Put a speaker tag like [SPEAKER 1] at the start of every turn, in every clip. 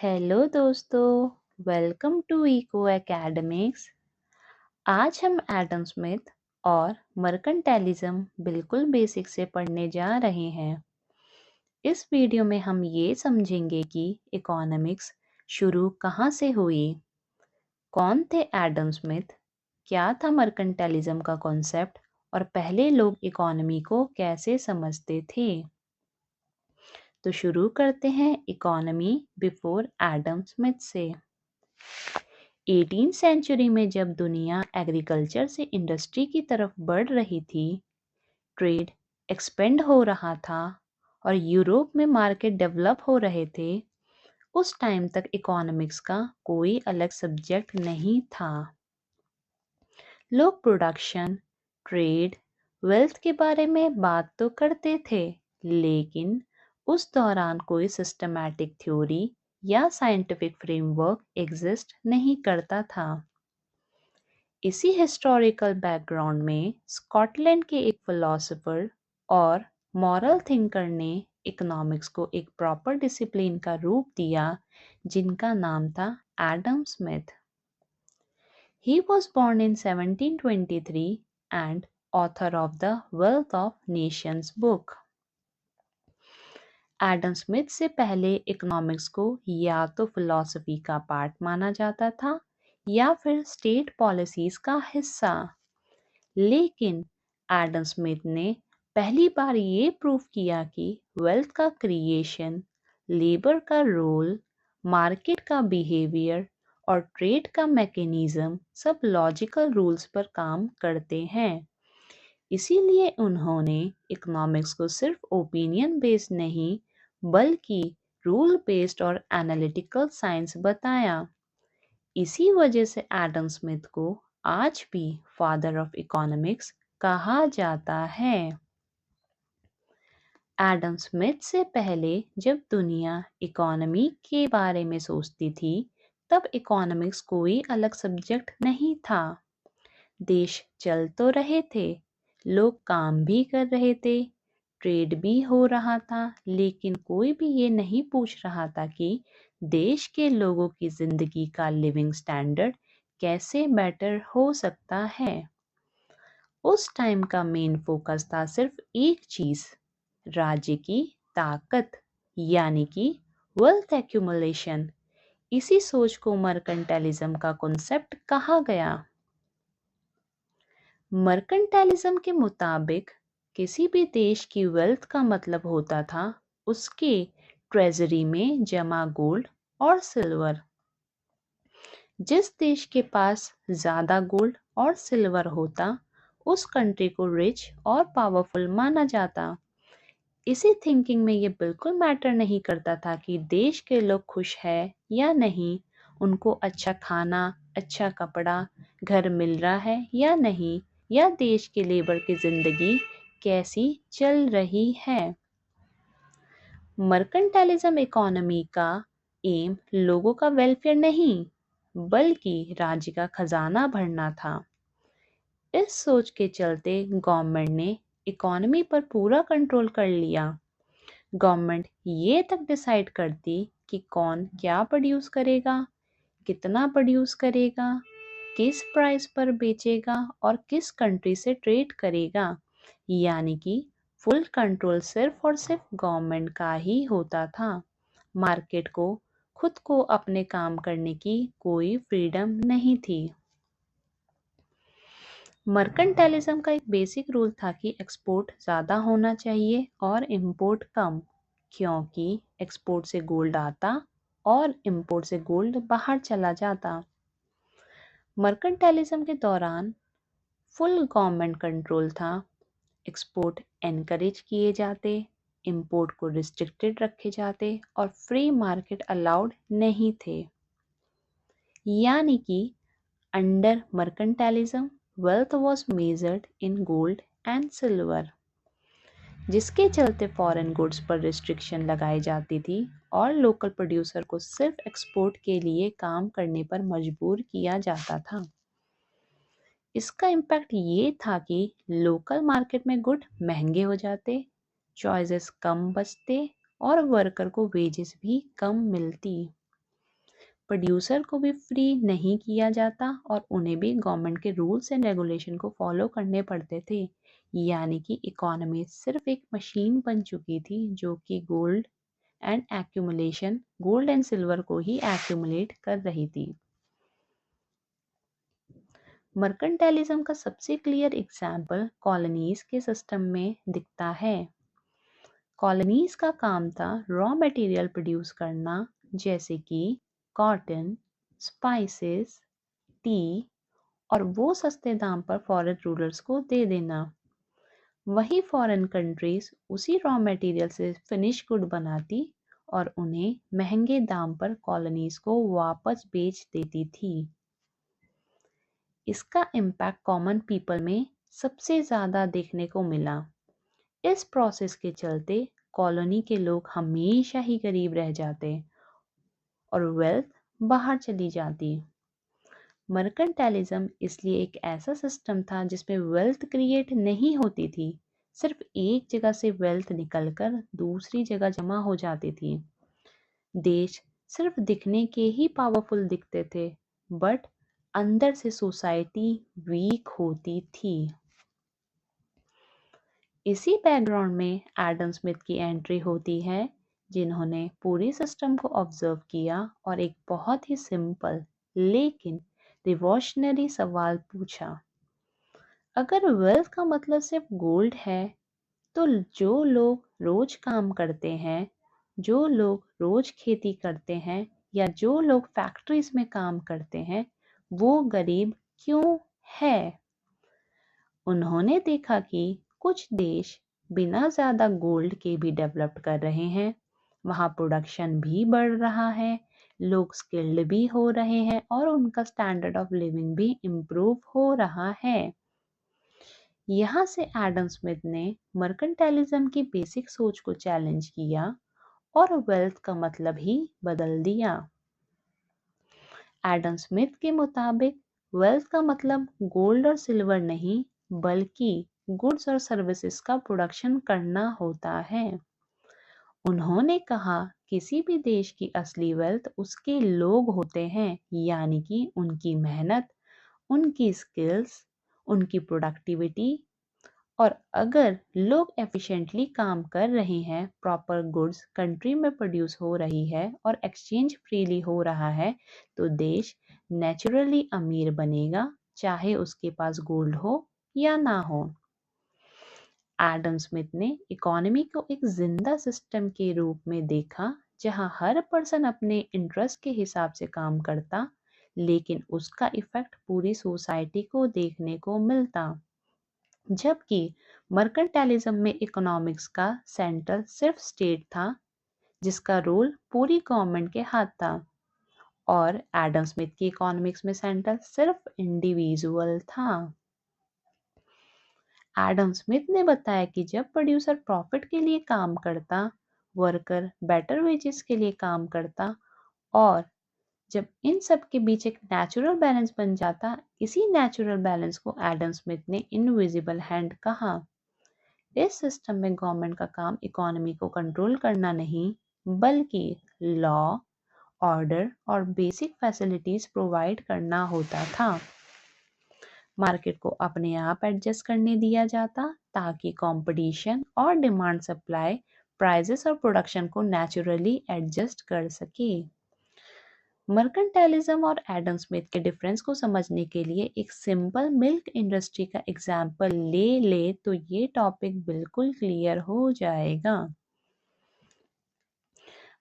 [SPEAKER 1] Hello दोस्तों, welcome to eco academics. आज हम एडम स्मिथ और मर्केंटाइलिज्म बिल्कुल बेसिक से पढ़ने जा रहे हैं। इस वीडियो में हम ये समझेंगे कि इकोनॉमिक्स शुरू कहाँ से हुई, कौन थे एडम स्मिथ, क्या था मर्केंटाइलिज्म का कॉन्सेप्ट और पहले लोग इकोनॉमी को कैसे समझते थे। तो शुरू करते हैं इकोनॉमी बिफोर एडम स्मिथ से। 18th सेंचुरी में जब दुनिया एग्रीकल्चर से इंडस्ट्री की तरफ बढ़ रही थी, ट्रेड एक्सपेंड हो रहा था और यूरोप में मार्केट डेवलप हो रहे थे, उस टाइम तक इकोनॉमिक्स का कोई अलग सब्जेक्ट नहीं था। लोग प्रोडक्शन, ट्रेड, वेल्थ के बारे में बात तो करते थे, लेकिन उस दौरान कोई सिस्टमैटिक थ्योरी या साइंटिफिक फ्रेमवर्क एग्जिस्ट नहीं करता था। इसी हिस्टोरिकल बैकग्राउंड में स्कॉटलैंड के एक फिलोसोफर और मॉरल थिंकर ने इकोनॉमिक्स को एक प्रॉपर डिसिप्लिन का रूप दिया, जिनका नाम था Adam Smith. He was born in 1723 and author of the Wealth of Nations book. Adam Smith से पहले इकोनॉमिक्स को या तो फिलॉसफी का पार्ट माना जाता था या फिर स्टेट पॉलिसीज का हिस्सा। लेकिन एडम स्मिथ ने पहली बार ये प्रूव किया कि वेल्थ का क्रिएशन, लेबर का रोल, मार्केट का बिहेवियर और ट्रेड का मैकेनिज्म सब लॉजिकल रूल्स पर काम करते हैं। इसीलिए उन्होंने इकोनॉमिक्स को सिर्फ ओपिनियन बेस्ड नहीं बल्कि रूल बेस्ड और एनालिटिकल साइंस बताया। इसी वजह से एडम स्मिथ को आज भी फादर ऑफ इकोनॉमिक्स कहा जाता है। एडम स्मिथ से पहले जब दुनिया इकोनॉमी के बारे में सोचती थी, तब इकोनॉमिक्स कोई अलग सब्जेक्ट नहीं था। देश चल तो रहे थे, लोग काम भी कर रहे थे, ट्रेड भी हो रहा था, लेकिन कोई भी ये नहीं पूछ रहा था कि देश के लोगों की जिंदगी का लिविंग स्टैंडर्ड कैसे बेटर हो सकता है। उस टाइम का मेन फोकस था सिर्फ एक चीज, राज्य की ताकत, यानी कि वेल्थ एक्यूमुलेशन। इसी सोच को मर्केंटाइलिज्म का कॉन्सेप्ट कहा गया। मर्केंटाइलिज्म के मुताबिक किसी भी देश की वेल्थ का मतलब होता था उसके ट्रेजरी में जमा गोल्ड और सिल्वर। जिस देश के पास ज्यादा गोल्ड और सिल्वर होता, उस कंट्री को रिच और पावरफुल माना जाता। इसी थिंकिंग में ये बिल्कुल मैटर नहीं करता था कि देश के लोग खुश है या नहीं, उनको अच्छा खाना, अच्छा कपड़ा, घर मिल रहा है या नहीं, या देश के लेबर की जिंदगी कैसी चल रही है। मर्केंटाइलिज्म इकोनॉमी का एम लोगों का वेलफेयर नहीं बल्कि राज्य का खजाना भरना था। इस सोच के चलते गवर्नमेंट ने इकोनॉमी पर पूरा कंट्रोल कर लिया। गवर्नमेंट ये तक डिसाइड करती कि कौन क्या प्रोड्यूस करेगा, कितना प्रोड्यूस करेगा, किस प्राइस पर बेचेगा और किस कंट्री से ट्रेड करेगा। यानी कि फुल कंट्रोल सिर्फ और सिर्फ गवर्नमेंट का ही होता था। मार्केट को खुद को अपने काम करने की कोई फ्रीडम नहीं थी। मर्केंटाइलिज्म का एक बेसिक रूल था कि एक्सपोर्ट ज़्यादा होना चाहिए और इंपोर्ट कम, क्योंकि एक्सपोर्ट से गोल्ड आता और इंपोर्ट से गोल्ड बाहर चला जाता। मर्केंटाइलिज्म के दौरान फुल गवर्नमेंट कंट्रोल था। एक्सपोर्ट एनकरेज किए जाते, इंपोर्ट को रिस्ट्रिक्टेड रखे जाते और फ्री मार्केट अलाउड नहीं थे। यानी कि under mercantilism wealth was measured in gold and silver, जिसके चलते फॉरेन गुड्स पर रिस्ट्रिक्शन लगाई जाती थी और लोकल प्रोड्यूसर को सिर्फ एक्सपोर्ट के लिए काम करने पर मजबूर किया जाता था। इसका इम्पैक्ट ये था कि लोकल मार्केट में गुड महंगे हो जाते, चॉइसेस कम बचते और वर्कर को वेजेस भी कम मिलती। प्रोड्यूसर को भी फ्री नहीं किया जाता और उन्हें भी गवर्नमेंट के रूल्स एंड रेगुलेशन को फॉलो करने पड़ते थे। यानी कि इकोनॉमी सिर्फ एक मशीन बन चुकी थी जो कि गोल्ड एंड सिल्वर को ही एक्यूमुलेट कर रही थी। मर्केंटाइलिज्म का सबसे क्लियर एग्जाम्पल कॉलोनीज के सिस्टम में दिखता है। कॉलोनीज का काम था रॉ मटेरियल प्रोड्यूस करना, जैसे कि कॉटन, स्पाइसेस, टी, और वो सस्ते दाम पर फॉरेन रूलर्स को दे देना। वही फॉरेन कंट्रीज उसी रॉ मटेरियल से फिनिश गुड बनाती और उन्हें महंगे दाम पर कॉलोनीज को वापस बेच देती थी। इसका इम्पैक्ट कॉमन पीपल में सबसे ज़्यादा देखने को मिला। इस प्रोसेस के चलते कॉलोनी के लोग हमेशा ही गरीब रह जाते और वेल्थ बाहर चली जाती। मर्केंटाइलिज्म इसलिए एक ऐसा सिस्टम था जिसमें वेल्थ क्रिएट नहीं होती थी, सिर्फ एक जगह से वेल्थ निकलकर दूसरी जगह जमा हो जाती थी। देश सिर्फ दिखने के ही पावरफुल दिखते थे, बट अंदर से सोसाइटी वीक होती थी। इसी बैकग्राउंड में एडम स्मिथ की एंट्री होती है, जिन्होंने पूरी सिस्टम को ऑब्जर्व किया और एक बहुत ही सिंपल लेकिन रिवॉल्यूशनरी सवाल पूछा। अगर वेल्थ का मतलब सिर्फ गोल्ड है, तो जो लोग रोज काम करते हैं, जो लोग रोज खेती करते हैं, या जो लोग फैक्ट्रीज में काम करते हैं, वो गरीब क्यों है? उन्होंने देखा कि कुछ देश बिना ज़्यादा गोल्ड के भी डेवलप कर रहे हैं, वहाँ प्रोडक्शन भी बढ़ रहा है, लोग स्किल्ड भी हो रहे हैं और उनका स्टैंडर्ड ऑफ लिविंग भी इम्प्रूव हो रहा है। यहाँ से एडम स्मिथ ने मर्केंटाइलिज्म की बेसिक सोच को चैलेंज किया और वेल्थ का मतलब ही बदल दिया। एडम स्मिथ के मुताबिक वेल्थ का मतलब गोल्ड और सिल्वर नहीं, बल्कि गुड्स और सर्विसेज का प्रोडक्शन करना होता है। उन्होंने कहा किसी भी देश की असली वेल्थ उसके लोग होते हैं, यानी कि उनकी मेहनत, उनकी स्किल्स, उनकी प्रोडक्टिविटी। और अगर लोग एफिशिएंटली काम कर रहे हैं, प्रॉपर गुड्स कंट्री में प्रोड्यूस हो रही है और एक्सचेंज फ्रीली हो रहा है, तो देश नेचुरली अमीर बनेगा, चाहे उसके पास गोल्ड हो या ना हो। एडम स्मिथ ने इकोनॉमी को एक जिंदा सिस्टम के रूप में देखा, जहां हर पर्सन अपने इंटरेस्ट के हिसाब से काम करता, लेकिन उसका इफेक्ट पूरी सोसाइटी को देखने को मिलता। जबकि मर्केंटाइलिज्म में इकोनॉमिक्स का सेंटर सिर्फ स्टेट था, जिसका रोल पूरी गवर्नमेंट के हाथ था, और एडम स्मिथ की इकोनॉमिक्स में सेंटर सिर्फ इंडिविजुअल था। एडम स्मिथ ने बताया कि जब प्रोड्यूसर प्रॉफिट के लिए काम करता, वर्कर बेटर वेजेस के लिए काम करता, और जब इन सब के बीच एक नेचुरल बैलेंस बन जाता, इसी नेचुरल बैलेंस को एडम स्मिथ ने इनविजिबल हैंड कहा। इस सिस्टम में गवर्नमेंट का काम इकोनॉमी को कंट्रोल करना नहीं, बल्कि लॉ, ऑर्डर और बेसिक फैसिलिटीज प्रोवाइड करना होता था। मार्केट को अपने आप एडजस्ट करने दिया जाता, ताकि कंपटीशन और डिमांड सप्लाई प्राइसेस और प्रोडक्शन को नेचुरली एडजस्ट कर सके। मर्केंटाइलिज्म और एडम स्मिथ के डिफरेंस को समझने के लिए एक सिंपल मिल्क इंडस्ट्री का एग्जाम्पल ले तो ये टॉपिक बिल्कुल क्लियर हो जाएगा।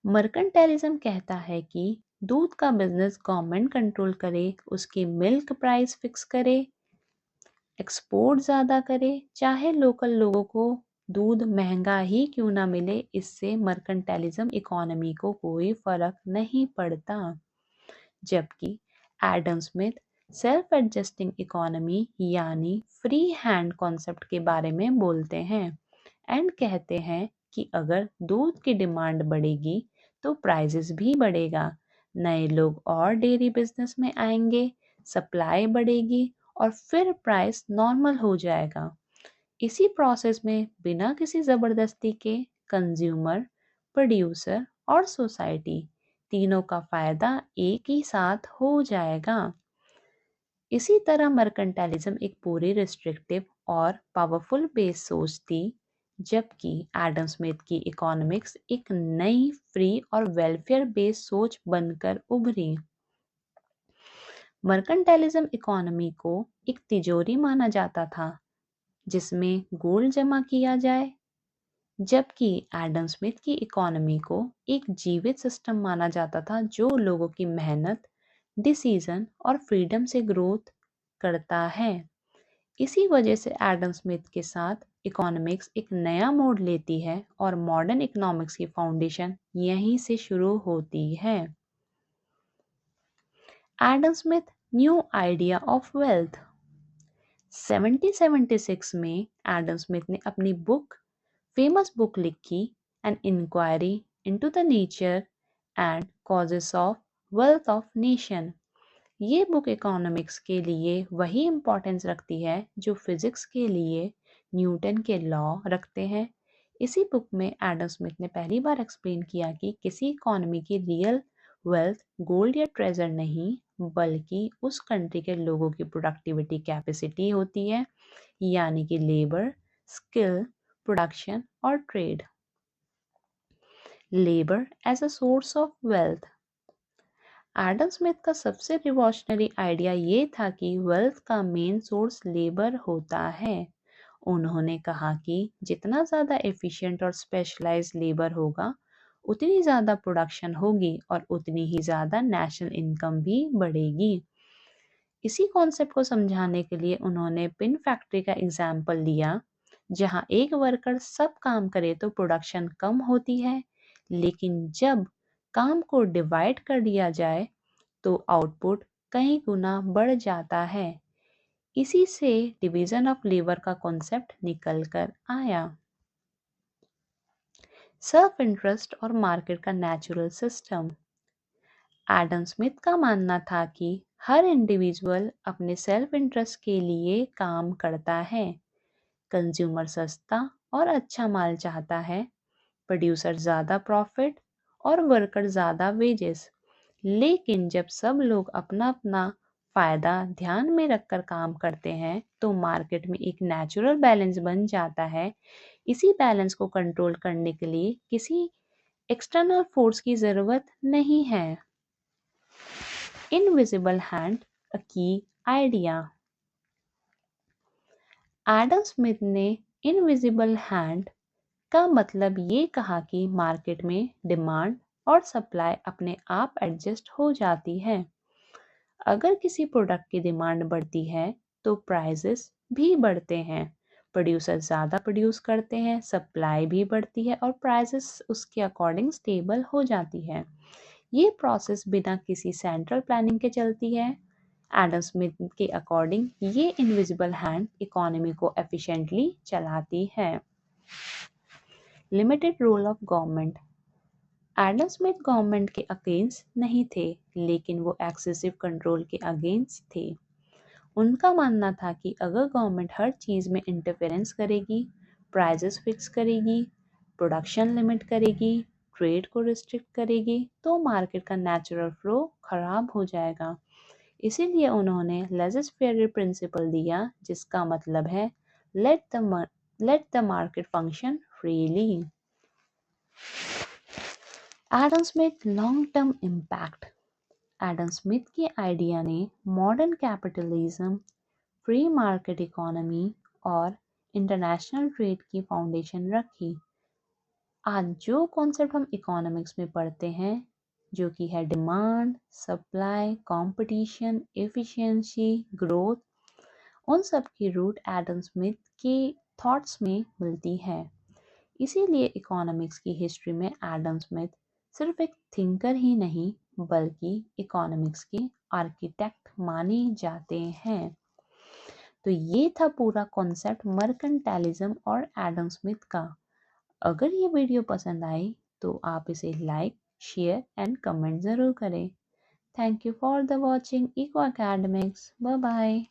[SPEAKER 1] मर्केंटाइलिज्म कहता है कि दूध का बिजनेस गवर्नमेंट कंट्रोल करे, उसकी मिल्क प्राइस फिक्स करे, एक्सपोर्ट ज़्यादा करे, चाहे लोकल लोगों को दूध महंगा ही क्यों ना मिले, इससे मर्केंटाइलिज्म इकोनॉमी को कोई फर्क नहीं पड़ता। जबकि Adam Smith self adjusting economy यानी फ्री हैंड कॉन्सेप्ट के बारे में बोलते हैं एंड कहते हैं कि अगर दूध की डिमांड बढ़ेगी तो प्राइसेस भी बढ़ेगा, नए लोग और डेयरी बिजनेस में आएंगे, सप्लाई बढ़ेगी और फिर प्राइस नॉर्मल हो जाएगा। इसी प्रोसेस में बिना किसी ज़बरदस्ती के कंज्यूमर, प्रोड्यूसर और सोसाइटी तीनों का फायदा एक ही साथ हो जाएगा। इसी तरह मर्केंटाइलिज्म एक पूरी रिस्ट्रिक्टिव और पावरफुल बेस सोच थी, जबकि एडम स्मिथ की इकोनॉमिक्स एक नई फ्री और वेलफेयर बेस्ड सोच बनकर उभरी। मर्केंटाइलिज्म इकोनॉमी को एक तिजोरी माना जाता था जिसमें गोल्ड जमा किया जाए, जबकि एडम स्मिथ की इकोनॉमी को एक जीवित सिस्टम माना जाता था जो लोगों की मेहनत, डिसीजन और फ्रीडम से ग्रोथ करता है। इसी वजह से एडम स्मिथ के साथ इकोनॉमिक्स एक नया मोड़ लेती है और मॉडर्न इकोनॉमिक्स की फाउंडेशन यहीं से शुरू होती है। Adam Smith new idea of wealth. 1776 में एडम स्मिथ ने अपनी फेमस बुक लिखी, an inquiry into the nature and causes of wealth of nation. ये बुक इकोनॉमिक्स के लिए वही इम्पोर्टेंस रखती है जो फिजिक्स के लिए न्यूटन के लॉ रखते हैं। इसी बुक में एडम स्मिथ ने पहली बार एक्सप्लेन किया कि किसी इकोनॉमी की रियल वेल्थ गोल्ड या ट्रेजर नहीं, बल्कि उस कंट्री के लोगों की प्रोडक्टिविटी कैपेसिटी होती है, यानी कि लेबर, स्किल, प्रोडक्शन और trade. Labour as a source of wealth. Adam Smith का सबसे रिवॉल्यूशनरी आइडिया ये था कि वेल्थ का मेन सोर्स लेबर होता है। उन्होंने कहा कि जितना ज़्यादा एफिशिएंट और स्पेशलाइज्ड लेबर होगा, उतनी ज़्यादा प्रोडक्शन होगी और उतनी ही ज़्यादा नेशनल इनकम भी बढ़ेगी। इसी कॉन्सेप्ट को समझाने के लिए उन्होंने पिन फैक्ट्री का एग्जाम्पल लिया, जहां एक वर्कर सब काम करे तो प्रोडक्शन कम होती है, लेकिन जब काम को डिवाइड कर दिया जाए तो आउटपुट कई गुना बढ़ जाता है। इसी से डिवीजन ऑफ लेबर का कॉन्सेप्ट निकल कर आया। सेल्फ इंटरेस्ट और मार्केट का नेचुरल सिस्टम। एडम स्मिथ का मानना था कि हर इंडिविजुअल अपने सेल्फ इंटरेस्ट के लिए काम करता है। कंज्यूमर सस्ता और अच्छा माल चाहता है, प्रोड्यूसर ज़्यादा प्रॉफिट और वर्कर ज़्यादा वेजेस। लेकिन जब सब लोग अपना अपना फ़ायदा ध्यान में रखकर काम करते हैं तो मार्केट में एक नेचुरल बैलेंस बन जाता है। इसी बैलेंस को कंट्रोल करने के लिए किसी एक्सटर्नल फोर्स की ज़रूरत नहीं है। इनविजिबल हैंड, अ की आइडिया। एडम स्मिथ ने इनविजिबल हैंड का मतलब ये कहा कि मार्केट में डिमांड और सप्लाई अपने आप एडजस्ट हो जाती है। अगर किसी प्रोडक्ट की डिमांड बढ़ती है तो प्राइसेस भी बढ़ते हैं। प्रोड्यूसर ज़्यादा प्रोड्यूस करते हैं, सप्लाई भी बढ़ती है और प्राइसेस उसके अकॉर्डिंग स्टेबल हो जाती है। ये प्रोसेस बिना किसी सेंट्रल प्लानिंग के चलती है। एडम स्मिथ के अकॉर्डिंग ये इनविजिबल हैंड इकोनॉमी को एफिशिएंटली चलाती है। Limited role of government. Adam Smith government के अगेंस्ट नहीं थे, लेकिन वो एक्सेसिव कंट्रोल के अगेंस्ट थे। उनका मानना था कि अगर गवर्नमेंट हर चीज़ में इंटरफेरेंस करेगी, प्राइसेस फिक्स करेगी, प्रोडक्शन लिमिट करेगी, ट्रेड को रिस्ट्रिक्ट करेगी, तो मार्केट का नेचुरल फ्लो खराब हो जाएगा। इसीलिए उन्होंने लेजर फेयर प्रिंसिपल दिया, जिसका मतलब है let the market function freely. Adam Smith long term impact. Adam Smith के आइडिया ने modern capitalism, free market economy और इंटरनेशनल ट्रेड की फाउंडेशन रखी। आज जो कॉन्सेप्ट हम इकोनॉमिक्स में पढ़ते हैं, जो कि है demand, supply, competition, efficiency, growth, उन सब की रूट एडम स्मिथ के थॉट्स में मिलती है। इसीलिए इकोनॉमिक्स की हिस्ट्री में एडम स्मिथ सिर्फ एक थिंकर ही नहीं, बल्कि इकोनॉमिक्स के आर्किटेक्ट माने जाते हैं। तो ये था पूरा कॉन्सेप्ट मर्केंटाइलिज्म और एडम स्मिथ का। अगर ये वीडियो पसंद आई तो आप इसे लाइक, शेयर एंड कमेंट ज़रूर करें। Thank you for the watching eco academics. Bye bye.